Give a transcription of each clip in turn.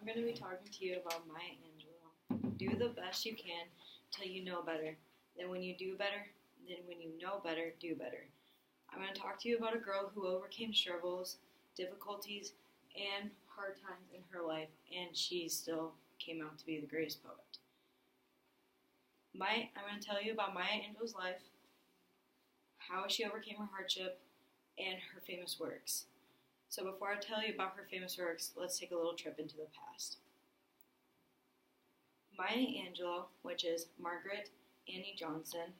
I'm going to be talking to you about Maya Angelou. Do the best you can till you know better. Then when you do better, then when you know better, do better. I'm going to talk to you about a girl who overcame struggles, difficulties, and hard times in her life, and she still came out to be the greatest poet. I'm going to tell you about Maya Angelou's life, how she overcame her hardship, and her famous works. So before I tell you about her famous works, let's take a little trip into the past. Maya Angelou, which is Margaret Annie Johnson,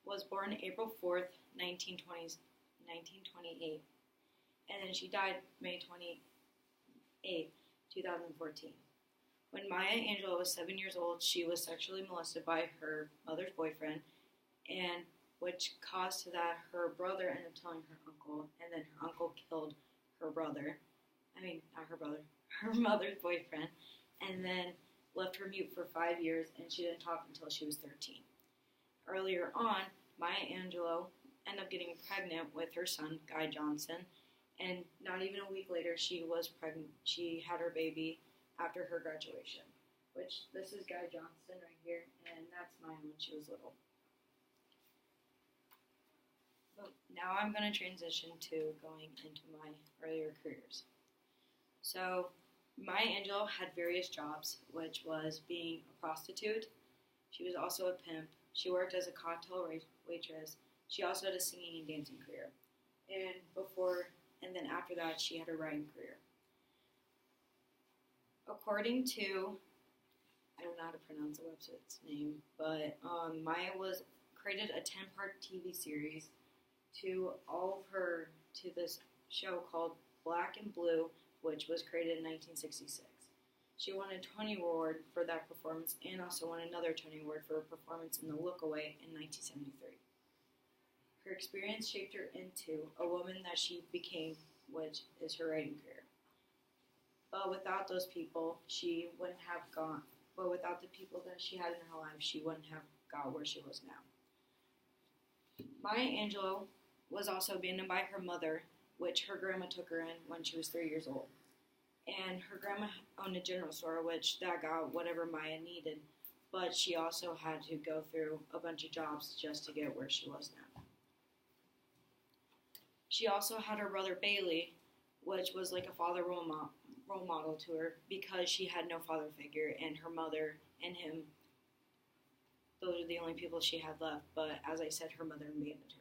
was born April 4th, 1928, and then she died May 28th, 2014. When Maya Angelou was 7 years old, she was sexually molested by her mother's boyfriend, and which caused that her brother ended up telling her uncle, and then her uncle killed her brother. Not her brother, her mother's boyfriend, and then left her mute for 5 years, and she didn't talk until she was 13. Earlier on, Maya Angelou ended up getting pregnant with her son, Guy Johnson, and not even a week later, she was pregnant. She had her baby after her graduation, which this is Guy Johnson right here, and that's Maya when she was little. But now I'm going to transition to going into my earlier careers. So Maya Angelou had various jobs, which was being a prostitute. She was also a pimp. She worked as a cocktail waitress. She also had a singing and dancing career. And then after that, she had a writing career. According to, I don't know how to pronounce the website's name, but Maya created a 10-part TV series to this show called Black and Blue, which was created in 1966. She won a Tony Award for that performance and also won another Tony Award for her performance in The Look Away in 1973. Her experience shaped her into a woman that she became, which is her writing career. But without those people, without the people that she had in her life, she wouldn't have got where she was now. Maya Angelou was also abandoned by her mother, which her grandma took her in when she was 3 years old. And her grandma owned a general store, which that got whatever Maya needed, but she also had to go through a bunch of jobs just to get where she was now. She also had her brother Bailey, which was like a father role model to her because she had no father figure, and her mother and him, those are the only people she had left, but as I said, her mother abandoned her.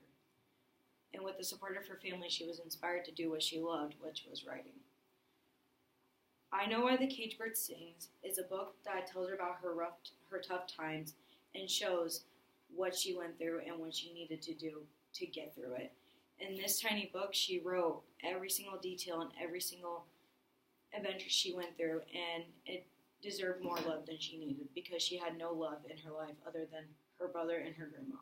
And with the support of her family, she was inspired to do what she loved, which was writing. I Know Why the Cage Bird Sings is a book that tells her about her tough times and shows what she went through and what she needed to do to get through it. In this tiny book, she wrote every single detail and every single adventure she went through, and it deserved more love than she needed because she had no love in her life other than her brother and her grandma.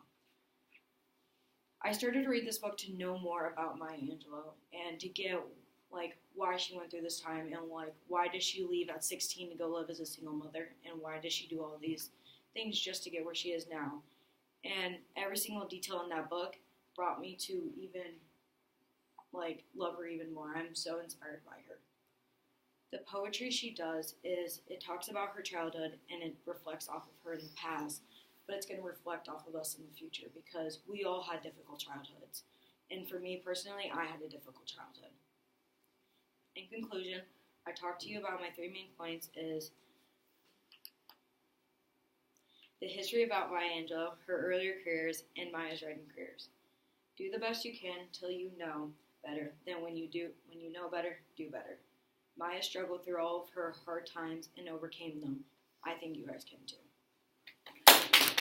I started to read this book to know more about Maya Angelou and to get why she went through this time and why did she leave at 16 to go live as a single mother, and why does she do all these things just to get where she is now. And every single detail in that book brought me to even love her even more. I'm so inspired by her. The poetry she does is it talks about her childhood and it reflects off of her in the past, but it's going to reflect off of us in the future because we all had difficult childhoods. And for me personally, I had a difficult childhood. In conclusion, I talked to you about my 3 main points is the history about Maya Angelou, her earlier careers, and Maya's writing careers. Do the best you can till you know better. Then when you know better, do better. Maya struggled through all of her hard times and overcame them. I think you guys can too.